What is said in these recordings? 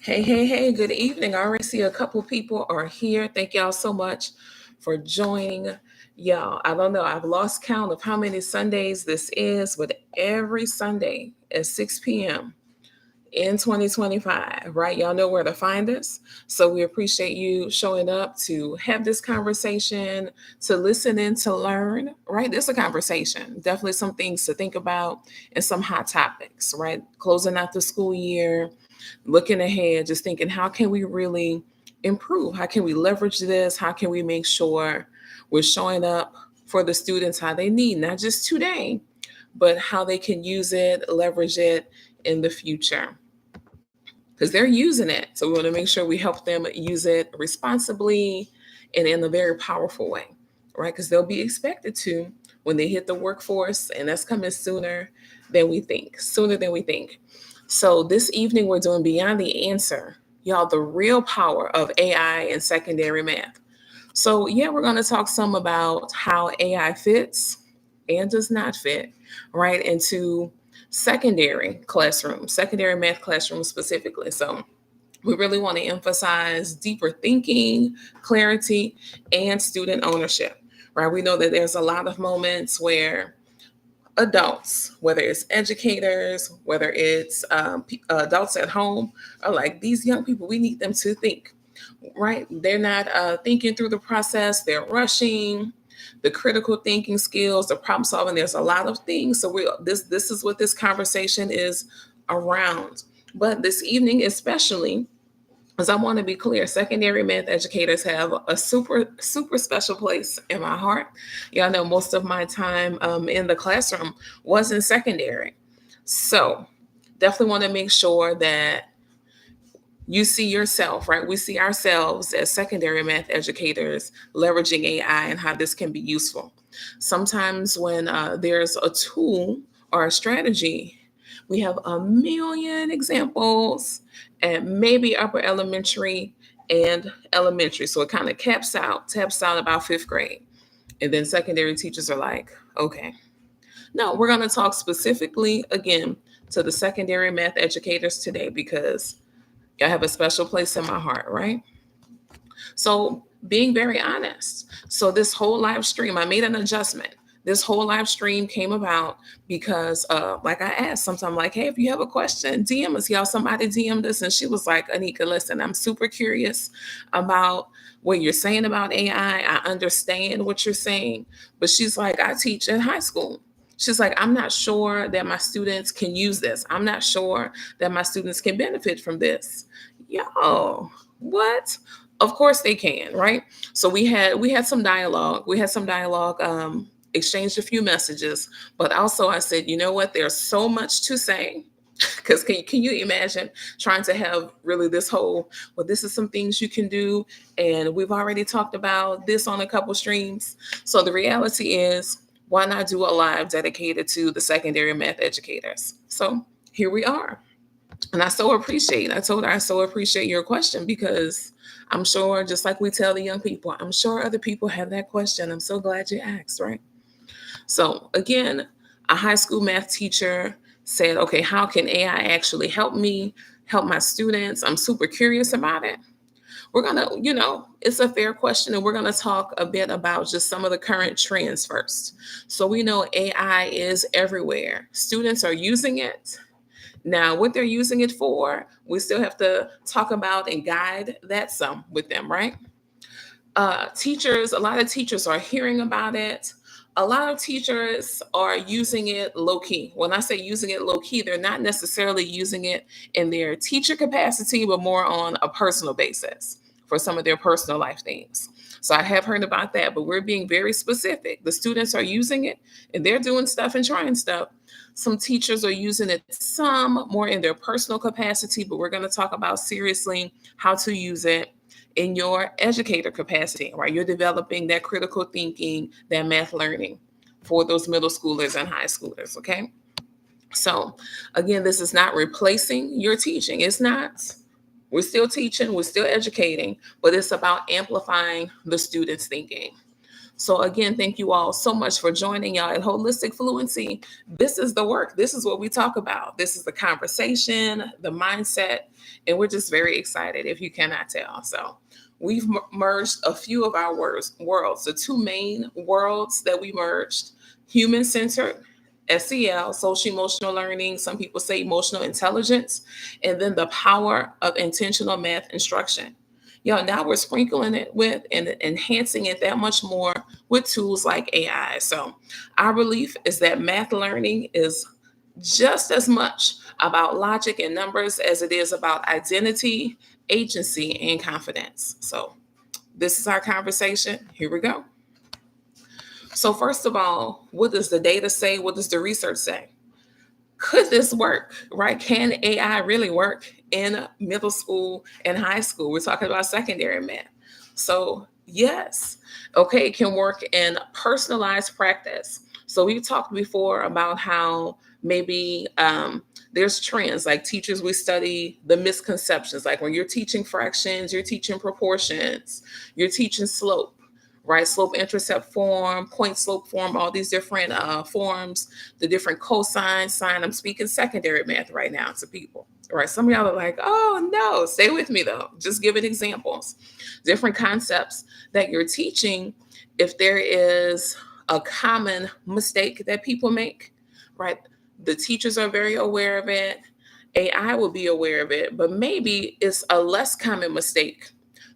Hey, hey, hey, good evening. I already see a couple people are here. Thank y'all so much for joining. Y'all, I don't know, I've lost count of how many Sundays this is, but every Sunday at 6 p.m. in 2025, right? Y'all know where to find us. So we appreciate you showing up to have this conversation, to listen and to learn, right? This is a conversation. Definitely some things to think about and some hot topics, right? Closing out the school year, looking ahead, just thinking, how can we really improve? How can we leverage this? How can we make sure we're showing up for the students how they need, not just today, but how they can use it, leverage it in the future? Because they're using it. So we want to make sure we help them use it responsibly and in a very powerful way, right? Because they'll be expected to when they hit the workforce, and that's coming sooner than we think. So this evening, we're doing Beyond the Answer, y'all, the real power of AI in secondary math. So, yeah, we're going to talk some about how AI fits and does not fit, right, into secondary math classrooms specifically. So, we really want to emphasize deeper thinking, clarity, and student ownership, right? We know that there's a lot of moments where adults, whether it's educators, whether it's adults at home, are like, these young people, we need them to think, right? They're not thinking through the process, they're rushing. The critical thinking skills, the problem solving, there's a lot of things. So this is what this conversation is around. But this evening, especially, because I want to be clear, secondary math educators have a super, super special place in my heart. Y'all know most of my time in the classroom was in secondary. So definitely want to make sure that you see yourself, right? We see ourselves as secondary math educators leveraging AI and how this can be useful. Sometimes when there's a tool or a strategy, we have a million examples at maybe upper elementary and elementary. So it kind of taps out about fifth grade. And then secondary teachers are like, okay, no, we're going to talk specifically again to the secondary math educators today because y'all have a special place in my heart, right? So, being very honest. So, this whole live stream, I made an adjustment. This whole live stream came about because, like I asked, sometimes, like, hey, if you have a question, DM us. Y'all, somebody DM'd us, and she was like, Anika, listen, I'm super curious about what you're saying about AI. I understand what you're saying, but she's like, I teach in high school. She's like, I'm not sure that my students can use this. I'm not sure that my students can benefit from this. Yo, what? Of course they can, right? So we had some dialogue. We had some dialogue, exchanged a few messages, but also I said, you know what? There's so much to say. Because can you imagine trying to have really this whole, well, this is some things you can do, and we've already talked about this on a couple streams. So the reality is, why not do a live dedicated to the secondary math educators? So here we are. And I told her, I so appreciate your question because I'm sure, just like we tell the young people, I'm sure other people have that question. I'm so glad you asked, right? So, again, a high school math teacher said, okay, how can AI actually help me, help my students? I'm super curious about it. We're going to, it's a fair question, and we're going to talk a bit about just some of the current trends first. So, we know AI is everywhere, students are using it. Now, what they're using it for, we still have to talk about and guide that some with them, right? A lot of teachers are hearing about it. A lot of teachers are using it low key. When I say using it low key, they're not necessarily using it in their teacher capacity, but more on a personal basis for some of their personal life things. So I have heard about that, but we're being very specific. The students are using it and they're doing stuff and trying stuff. Some teachers are using it some more in their personal capacity, but we're going to talk about seriously how to use it in your educator capacity, right? You're developing that critical thinking, that math learning for those middle schoolers and high schoolers, okay? So, again, this is not replacing your teaching. It's not. We're still teaching, we're still educating, but it's about amplifying the students' thinking. So again, thank you all so much for joining y'all at Holistic Fluency. This is the work. This is what we talk about. This is the conversation, the mindset, and we're just very excited if you cannot tell. So we've merged a few of our worlds, the two main worlds that we merged: human-centered, SEL, social emotional learning, some people say emotional intelligence, and then the power of intentional math instruction. Now we're sprinkling it with and enhancing it that much more with tools like AI. So our belief is that math learning is just as much about logic and numbers as it is about identity, agency, and confidence. So this is our conversation. Here we go. So first of all, what does the data say? What does the research say? Could this work, right? Can AI really work in middle school and high school? We're talking about secondary math. So, yes, okay, it can work in personalized practice. So, we've talked before about how maybe there's trends like teachers, we study the misconceptions. Like when you're teaching fractions, you're teaching proportions, you're teaching slope, right? Slope intercept form, point slope form, all these different forms, the different cosine, sine. I'm speaking secondary math right now to people, right? Some of y'all are like, oh no, stay with me though. Just giving examples, different concepts that you're teaching. If there is a common mistake that people make, right? The teachers are very aware of it. AI will be aware of it, but maybe it's a less common mistake,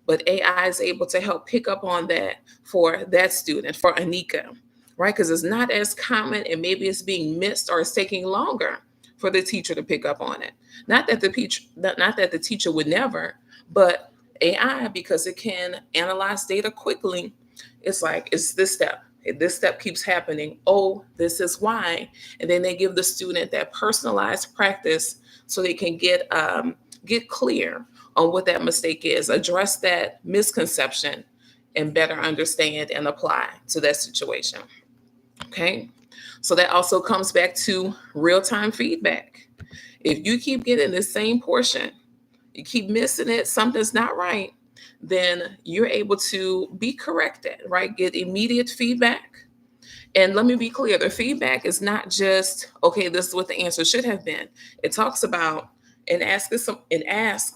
but AI is able to help pick up on that for that student, for Anika, right? Because it's not as common and maybe it's being missed or it's taking longer for the teacher to pick up on it. Not that the teacher would never, but AI, because it can analyze data quickly, it's like, it's this step. If this step keeps happening, oh, this is why. And then they give the student that personalized practice so they can get clear on what that mistake is, address that misconception, and better understand and apply to that situation. Okay. So that also comes back to real-time feedback. If you keep getting the same portion, you keep missing it, something's not right, then you're able to be corrected, right? Get immediate feedback. And let me be clear, the feedback is not just, okay, this is what the answer should have been. It talks about and asks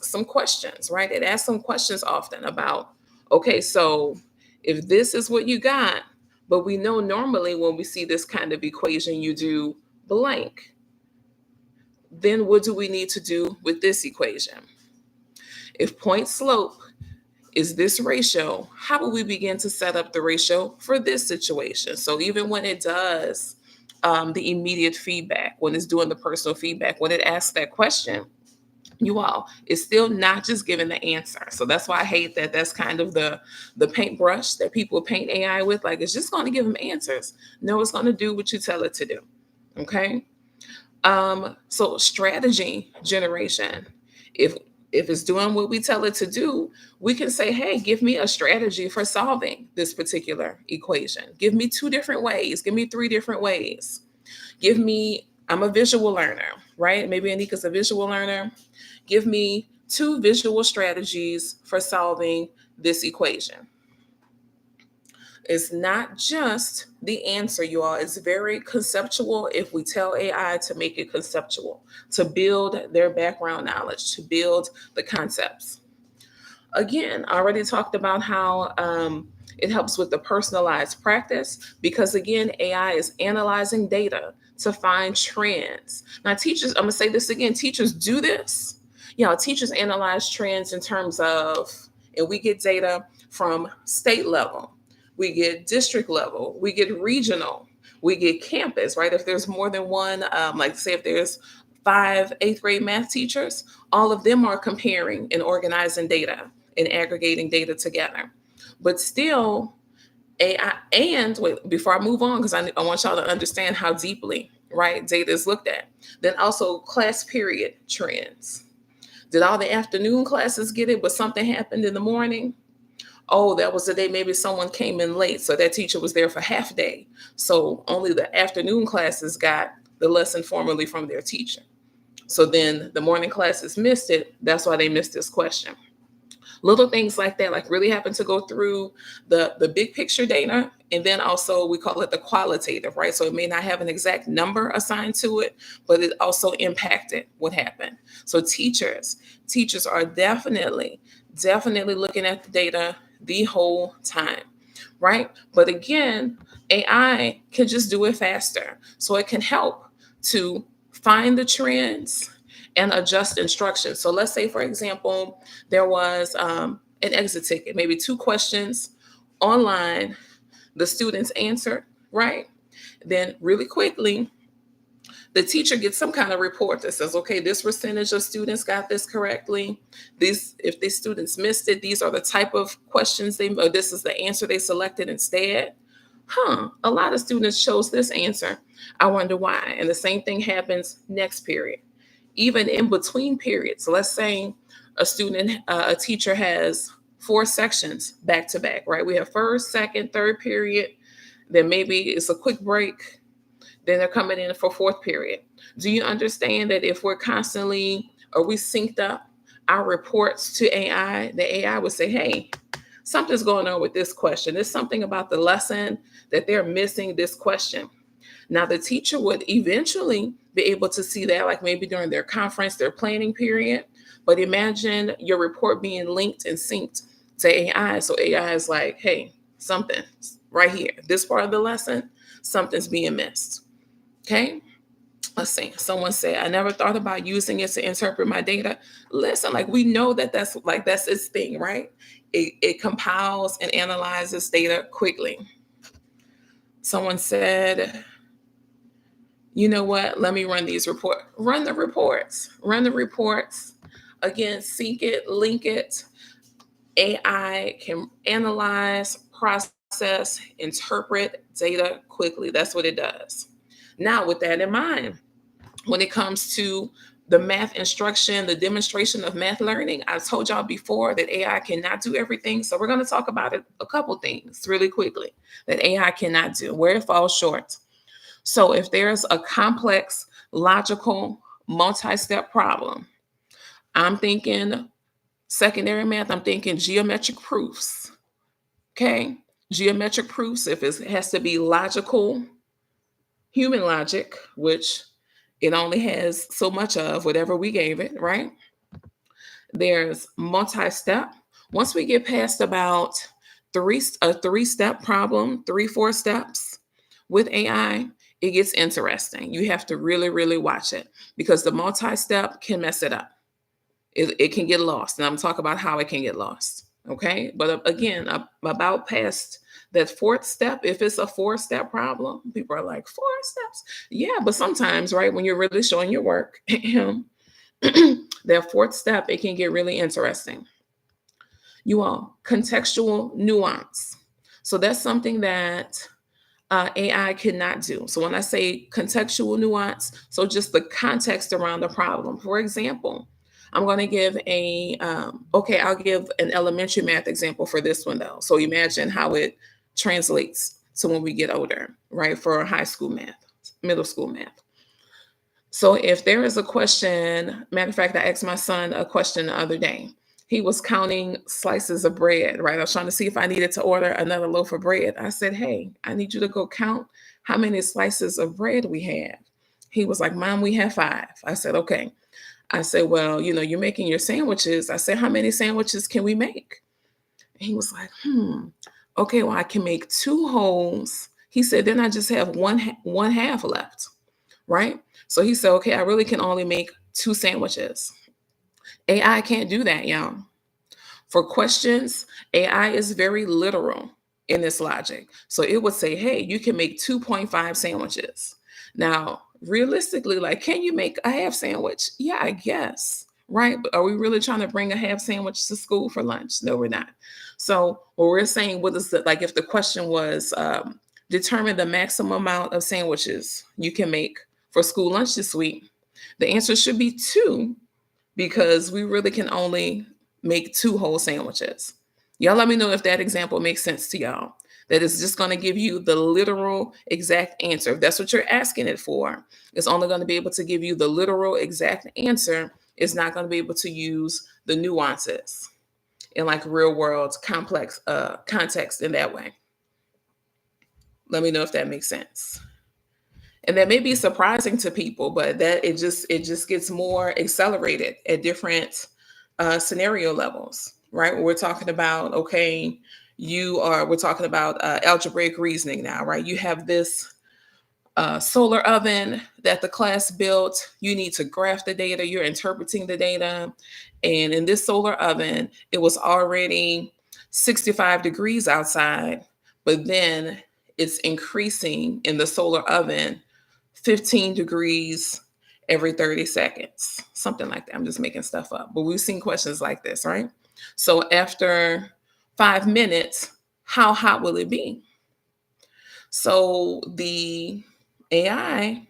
some questions, right? It asks some questions often about, okay, so if this is what you got, but we know normally when we see this kind of equation, you do blank, then what do we need to do with this equation? If point slope is this ratio, how will we begin to set up the ratio for this situation? So even when it does the immediate feedback, when it's doing the personal feedback, when it asks that question, you all, it's still not just giving the answer. So that's why I hate that that's kind of the paintbrush that people paint AI with. Like, it's just going to give them answers. No, it's going to do what you tell it to do. Okay. So strategy generation. If it's doing what we tell it to do, we can say, hey, give me a strategy for solving this particular equation. Give me 2 different ways. Give me 3 different ways. I'm a visual learner, right? Maybe Anika's a visual learner. Give me 2 visual strategies for solving this equation. It's not just the answer, you all. It's very conceptual if we tell AI to make it conceptual, to build their background knowledge, to build the concepts. Again, I already talked about how it helps with the personalized practice because, again, AI is analyzing data to find trends. Now, teachers, I'm going to say this again, teachers do this. Teachers analyze trends in terms of, and we get data from state level, we get district level, we get regional, we get campus, right? If there's more than one, like say if there's 5 8th grade math teachers, all of them are comparing and organizing data and aggregating data together. But still, AI, and wait, before I move on, because I want y'all to understand how deeply, right, data is looked at. Then also class period trends. Did all the afternoon classes get it, but something happened in the morning? Oh, that was the day maybe someone came in late, so that teacher was there for half day. So only the afternoon classes got the lesson formally from their teacher. So then the morning classes missed it. That's why they missed this question. Little things like that, like really having to go through the big picture data, and then also we call it the qualitative, right? So it may not have an exact number assigned to it, but it also impacted what happened. So teachers are definitely looking at the data the whole time, right? But again, AI can just do it faster. So it can help to find the trends and adjust instructions. So let's say, for example, there was an exit ticket, maybe two questions online, the students answered, right? Then, really quickly, the teacher gets some kind of report that says, okay, this percentage of students got this correctly. If these students missed it, these are the type of questions or this is the answer they selected instead. A lot of students chose this answer. I wonder why. And the same thing happens next period, even in between periods. So let's say a teacher has four sections back to back, right? We have first, second, third period. Then maybe it's a quick break. Then they're coming in for fourth period. Do you understand that if we're constantly, or we synced up our reports to AI, the AI would say, hey, something's going on with this question. There's something about the lesson that they're missing this question. Now, the teacher would eventually be able to see that, like maybe during their conference, their planning period. But imagine your report being linked and synced to AI. So AI is like, hey, something's right here. This part of the lesson, something's being missed. Okay. Let's see. Someone said, I never thought about using it to interpret my data. Listen, like we know that's its thing, right? It compiles and analyzes data quickly. Someone said, you know what? Let me run these reports. Run the reports. Run the reports. Again, seek it, link it. AI can analyze, process, interpret data quickly. That's what it does. Now, with that in mind, when it comes to the math instruction, the demonstration of math learning, I told y'all before that AI cannot do everything. So we're going to talk about it, a couple things really quickly that AI cannot do, where it falls short. So if there's a complex, logical, multi-step problem, I'm thinking secondary math, I'm thinking geometric proofs. Okay. Geometric proofs, if it has to be logical, human logic, which it only has so much of whatever we gave it, right? There's multi-step. Once we get past about a three-step problem, 3-4 steps with AI, it gets interesting. You have to really, really watch it because the multi-step can mess it up. It can get lost. And I'm talking about how it can get lost. Okay. But again, about past that fourth step, if it's a 4-step problem, people are like, 4 steps. Yeah. But sometimes, right, when you're really showing your work, that fourth step, it can get really interesting. You all, contextual nuance. So that's something that AI cannot do. So when I say contextual nuance, so just the context around the problem. For example, I'm going to give I'll give an elementary math example for this one though. So imagine how it translates to when we get older, right? For high school math, middle school math. So if there is a question, matter of fact, I asked my son a question the other day. He was counting slices of bread, right? I was trying to see if I needed to order another loaf of bread. I said, hey, I need you to go count how many slices of bread we have. He was like, Mom, we have 5. I said, okay. I said, well, you're making your sandwiches. I said, how many sandwiches can we make? He was like, okay, well, I can make 2 wholes. He said, then I just have one half left, right? So he said, okay, I really can only make 2 sandwiches. AI can't do that, y'all. For questions, AI is very literal in its logic. So it would say, hey, you can make 2.5 sandwiches. Now, realistically, like, can you make a half sandwich? Yeah, I guess. Right. But are we really trying to bring a half sandwich to school for lunch? No, we're not. So what we're saying, what is like if the question was determine the maximum amount of sandwiches you can make for school lunch this week, the answer should be 2 because we really can only make 2 whole sandwiches. Y'all let me know if that example makes sense to y'all. That is just going to give you the literal exact answer. If that's what you're asking it for, it's only going to be able to give you the literal exact answer. It's not going to be able to use the nuances. in like real world complex context in that way. Let me know if that makes sense. And that may be surprising to people, but that it just gets more accelerated at different scenario levels, right? We're talking about, okay, we're talking about algebraic reasoning now, right? You have this solar oven that the class built. You need to graph the data, you're interpreting the data. And in this solar oven, it was already 65 degrees outside, but then it's increasing in the solar oven 15 degrees every 30 seconds, something like that. I'm just making stuff up, but we've seen questions like this, right? So after 5 minutes, how hot will it be? So the AI,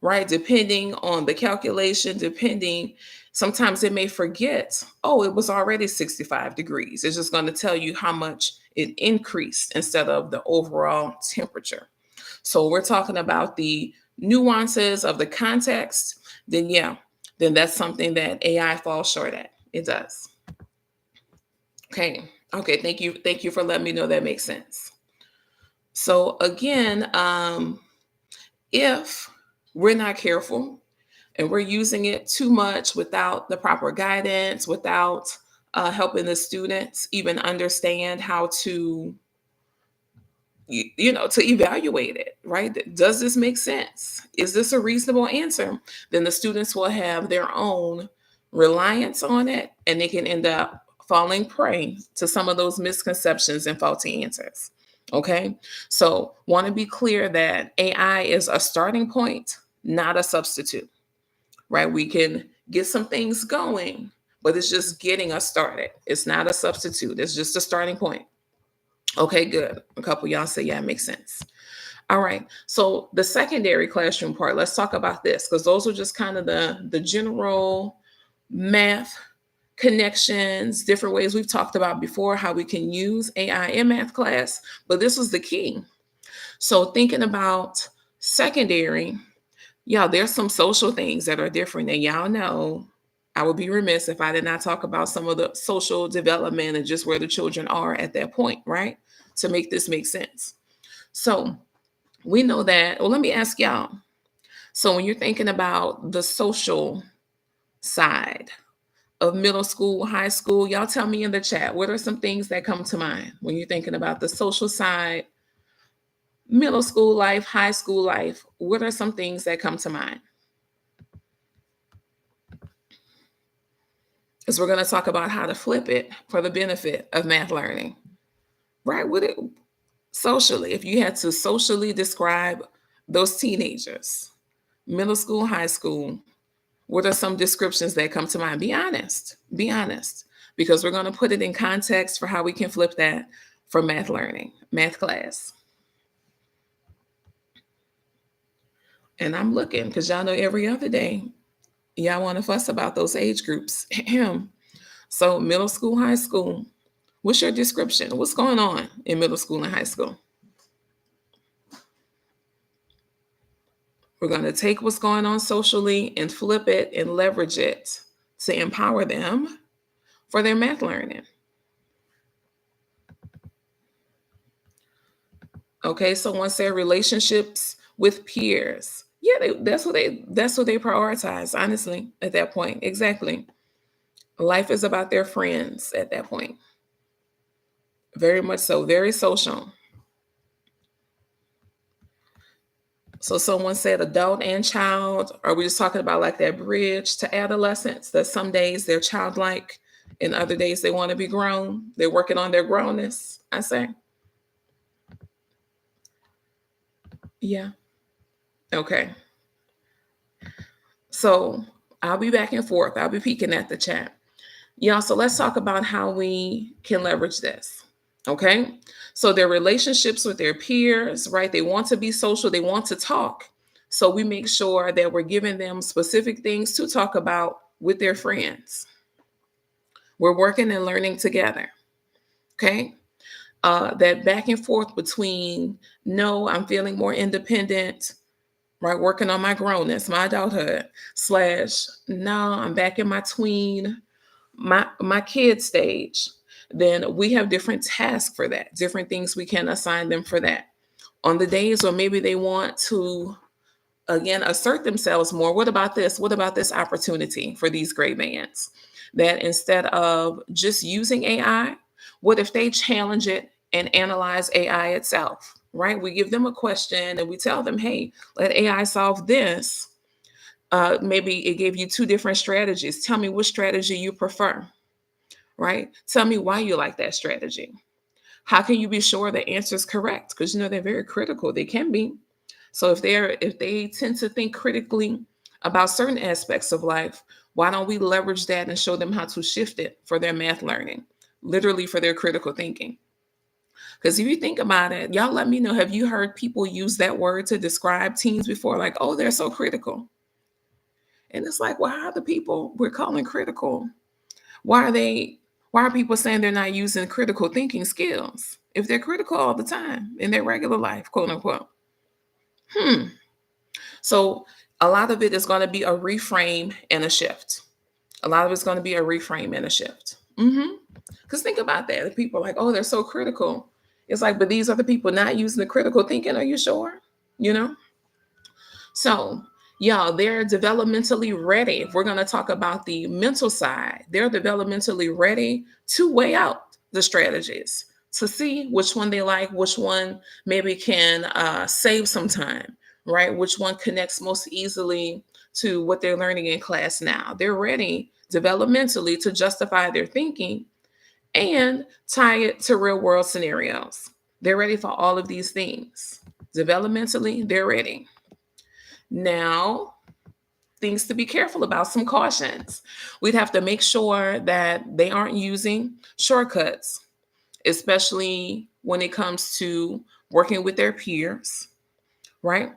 right, depending on the calculation, sometimes it may forget, oh, it was already 65 degrees. It's just going to tell you how much it increased instead of the overall temperature. So we're talking about the nuances of the context, then yeah, then that's something that AI falls short at. It does. Okay. Okay. Thank you. Thank you for letting me know that makes sense. So again, if we're not careful and we're using it too much without the proper guidance, without helping the students even understand how to, to evaluate it, right? Does this make sense? Is this a reasonable answer? Then the students will have their own reliance on it, and they can end up falling prey to some of those misconceptions and faulty answers. Okay, so want to be clear that AI is a starting point, not a substitute, right? We can get some things going, but it's just getting us started. It's not a substitute, it's just a starting point. Okay, good. A couple of y'all say, yeah, it makes sense. All right. So the secondary classroom part, let's talk about this because those are just kind of the general math connections, different ways we've talked about before how we can use AI in math class, but this was the key. So thinking about secondary, yeah, there's some social things that are different. And y'all know I would be remiss if I did not talk about some of the social development and just where the children are at that point, right? To make this make sense. So we know that, well, let me ask y'all. So when you're thinking about the social side of middle school, high school, y'all tell me in the chat, what are some things that come to mind when you're thinking about the social side, middle school life, high school life? What are some things that come to mind? Because we're going to talk about how to flip it for the benefit of math learning, right? Socially, if you had to socially describe those teenagers, middle school, high school, what are some descriptions that come to mind? Be honest, because we're going to put it in context for how we can flip that for math learning, math class. And I'm looking because y'all know every other day, y'all want to fuss about those age groups. So middle school, high school, what's your description? What's going on in middle school and high school? We're going to take what's going on socially and flip it and leverage it to empower them for their math learning. Okay, someone said relationships with peers. Yeah, that's what they prioritize, honestly, at that point. Exactly. Life is about their friends at that point. Very much so, very social. So someone said adult and child. Are we just talking about like that bridge to adolescence? That some days they're childlike and other days they want to be grown. They're working on their grownness, I say. Yeah. Okay. So I'll be back and forth. I'll be peeking at the chat. Yeah, so let's talk about how we can leverage this. Okay. So their relationships with their peers, right? They want to be social, they want to talk. So we make sure that we're giving them specific things to talk about with their friends. We're working and learning together. Okay. That back and forth between, no, I'm feeling more independent, right? Working on my grownness, my adulthood, / no, I'm back in my tween, my kid stage. then we have different tasks for that, different things we can assign them for that. On the days where maybe they want to, again, assert themselves more, what about this? What about this opportunity for these great bands? That instead of just using AI, what if they challenge it and analyze AI itself, right? We give them a question and we tell them, hey, let AI solve this. Maybe it gave you two different strategies. Tell me which strategy you prefer, right? Tell me why you like that strategy. How can you be sure the answer is correct? Because they're very critical. They can be. So if they tend to think critically about certain aspects of life, why don't we leverage that and show them how to shift it for their math learning, literally for their critical thinking? Because if you think about it, y'all let me know, have you heard people use that word to describe teens before? Like, oh, they're so critical. And it's like, why are the people we're calling critical? Why are they why are people saying they're not using critical thinking skills if they're critical all the time in their regular life, quote unquote? Hmm. So a lot of it is going to be a reframe and a shift. A lot of it's going to be a reframe and a shift. Because think about that. If people are like, oh, they're so critical. It's like, but these are the people not using the critical thinking. Are you sure? You know? So, y'all, they're developmentally ready. If we're going to talk about the mental side, they're developmentally ready to weigh out the strategies to see which one they like, which one maybe can save some time, right? Which one connects most easily to what they're learning in class now. They're ready developmentally to justify their thinking and tie it to real world scenarios. They're ready for all of these things. Developmentally, they're ready. Now, things to be careful about, some cautions. We'd have to make sure that they aren't using shortcuts, especially when it comes to working with their peers, right?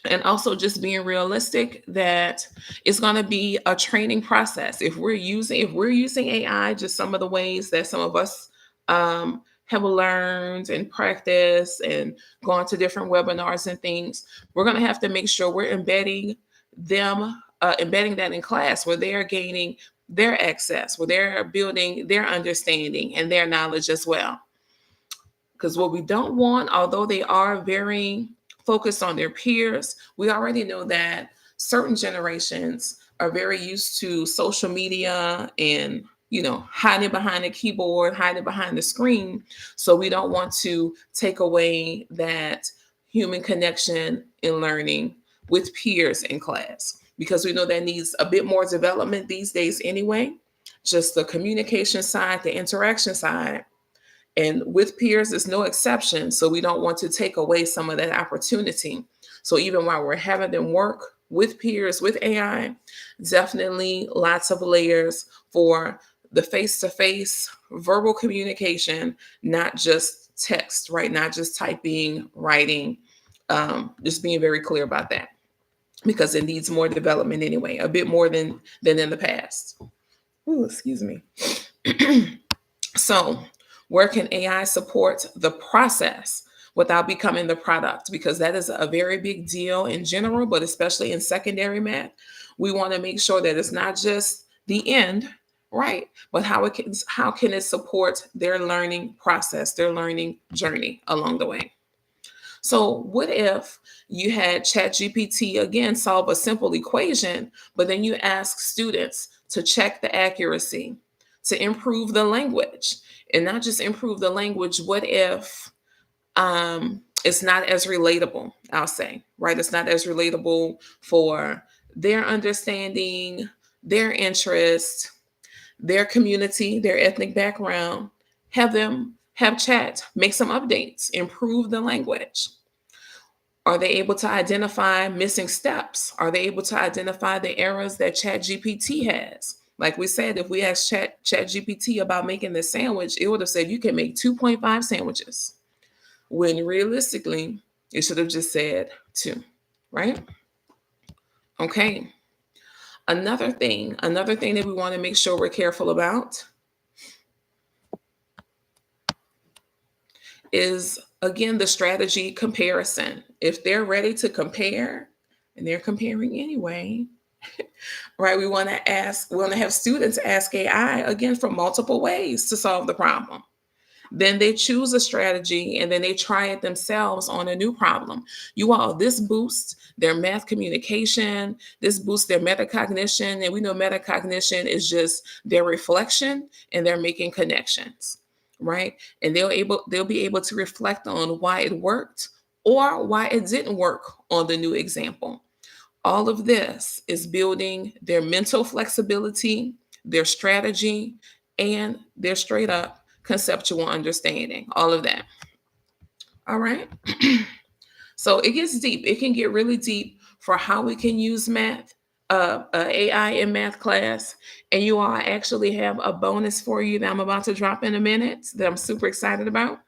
And also just being realistic that it's going to be a training process. If we're using AI, just some of the ways that some of us have learned and practiced and gone to different webinars and things, we're going to have to make sure we're embedding that in class where they are gaining their access, where they're building their understanding and their knowledge as well. Because what we don't want, although they are very focused on their peers, we already know that certain generations are very used to social media and hiding behind the keyboard, hiding behind the screen. So we don't want to take away that human connection in learning with peers in class, because we know that needs a bit more development these days anyway. Just the communication side, the interaction side, and with peers is no exception. So we don't want to take away some of that opportunity. So even while we're having them work with peers, with AI, definitely lots of layers for the face-to-face verbal communication, not just text, right? Not just typing, writing, just being very clear about that, because it needs more development anyway, a bit more than in the past. Ooh, excuse me. So, where can AI support the process without becoming the product? Because that is a very big deal in general, but especially in secondary math. We want to make sure that it's not just the end, right? But how can it support their learning process, their learning journey along the way? So, what if you had ChatGPT again solve a simple equation, but then you ask students to check the accuracy, to improve the language, and not just improve the language? What if it's not as relatable? I'll say, right? It's not as relatable for their understanding, their interest, their community, their ethnic background. Have chat, make some updates, improve the language. Are they able to identify missing steps? Are they able to identify the errors that ChatGPT has? Like we said, if we asked ChatGPT about making this sandwich, it would have said you can make 2.5 sandwiches, when realistically, it should have just said 2, right? Okay. Another thing that we want to make sure we're careful about is, again, the strategy comparison. If they're ready to compare, and they're comparing anyway, right? We want to have students ask AI again for multiple ways to solve the problem. Then they choose a strategy and then they try it themselves on a new problem. You all, this boosts their math communication, this boosts their metacognition. And we know metacognition is just their reflection and they're making connections, right? And they'll be able to reflect on why it worked or why it didn't work on the new example. All of this is building their mental flexibility, their strategy, and their straight up conceptual understanding. All of that. All right. So it gets deep. It can get really deep for how we can use math, AI in math class. And you all actually have a bonus for you that I'm about to drop in a minute that I'm super excited about.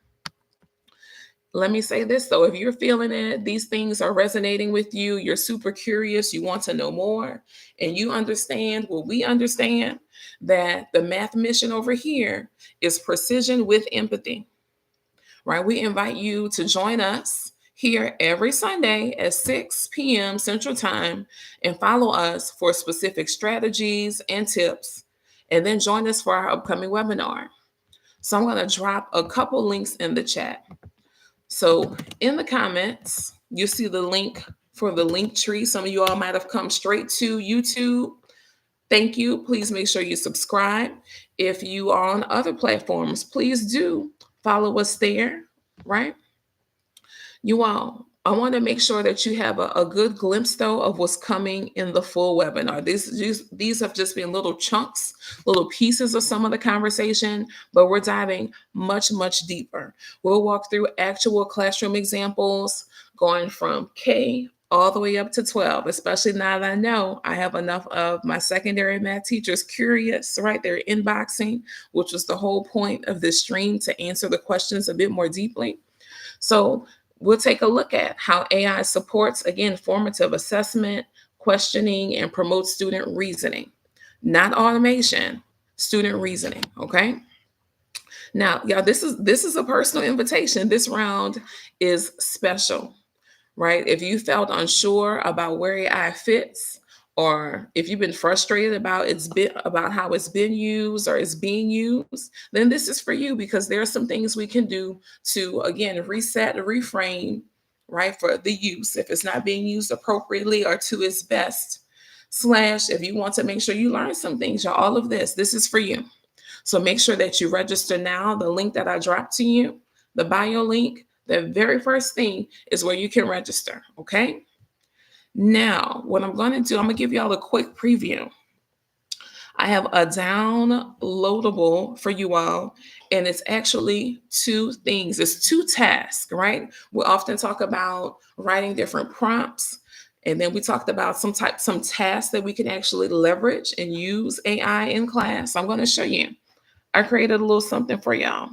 Let me say this though, if you're feeling it, these things are resonating with you, you're super curious, you want to know more, and you understand what we understand, that the math mission over here is precision with empathy, right? We invite you to join us here every Sunday at 6 p.m. Central Time and follow us for specific strategies and tips, and then join us for our upcoming webinar. So I'm going to drop a couple links in the chat. So in the comments, you see the link for the link tree. Some of you all might have come straight to YouTube. Thank you. Please make sure you subscribe. If you are on other platforms, please do follow us there, right? You all, I want to make sure that you have a good glimpse, though, of what's coming in the full webinar. These have just been little chunks, little pieces of some of the conversation, but we're diving much, much deeper. We'll walk through actual classroom examples going from K all the way up to 12, especially now that I know I have enough of my secondary math teachers curious, right? They're inboxing, which was the whole point of this stream, to answer the questions a bit more deeply. So we'll take a look at how AI supports, again, formative assessment, questioning, and promotes student reasoning. Not automation, student reasoning, okay? Now, y'all, this is a personal invitation. This round is special, right? If you felt unsure about where AI fits, or if you've been frustrated about how it's been used or is being used, then this is for you, because there are some things we can do to, again, reset, reframe, right, for the use if it's not being used appropriately or to its best. Slash, if you want to make sure you learn some things, y'all, all of this is for you. So make sure that you register now. The link that I dropped to you, the bio link, the very first thing is where you can register, okay? Now, what I'm going to do, I'm going to give y'all a quick preview. I have a downloadable for you all, and it's actually two things. It's two tasks, right? We often talk about writing different prompts, and then we talked about some tasks that we can actually leverage and use AI in class. I'm going to show you. I created a little something for y'all.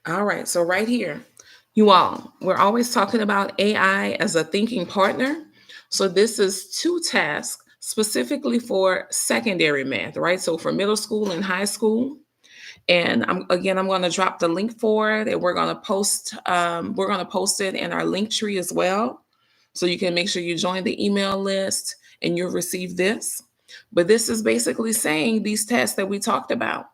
All right, so right here, you all, we're always talking about AI as a thinking partner. So this is two tasks specifically for secondary math, right? So for middle school and high school. And I'm going to drop the link for it, and we're going to post it in our link tree as well. So you can make sure you join the email list and you'll receive this. But this is basically saying these tests that we talked about,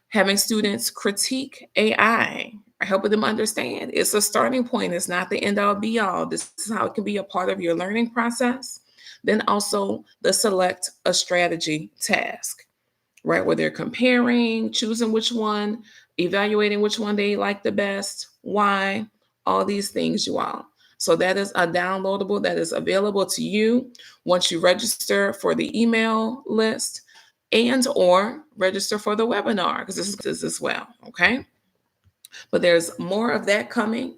having students critique AI, helping them understand it's a starting point. It's not the end all be all. This is how it can be a part of your learning process. Then also the select a strategy task, right? Where they're comparing, choosing which one, evaluating which one they like the best, why, all these things, you all. So that is a downloadable that is available to you once you register for the email list and or register for the webinar, because this is as well, okay? But there's more of that coming.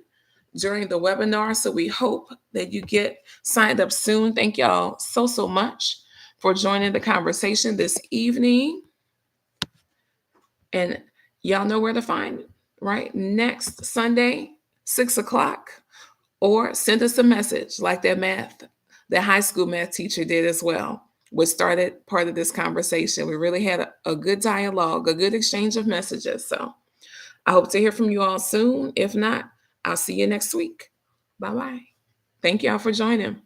during the webinar. So we hope that you get signed up soon. Thank y'all so much for joining the conversation this evening. And y'all know where to find it, right? Next Sunday, 6 o'clock, or send us a message like that high school math teacher did as well, which started part of this conversation. We really had a good dialogue, a good exchange of messages. So I hope to hear from you all soon. If not, I'll see you next week. Bye-bye. Thank y'all for joining.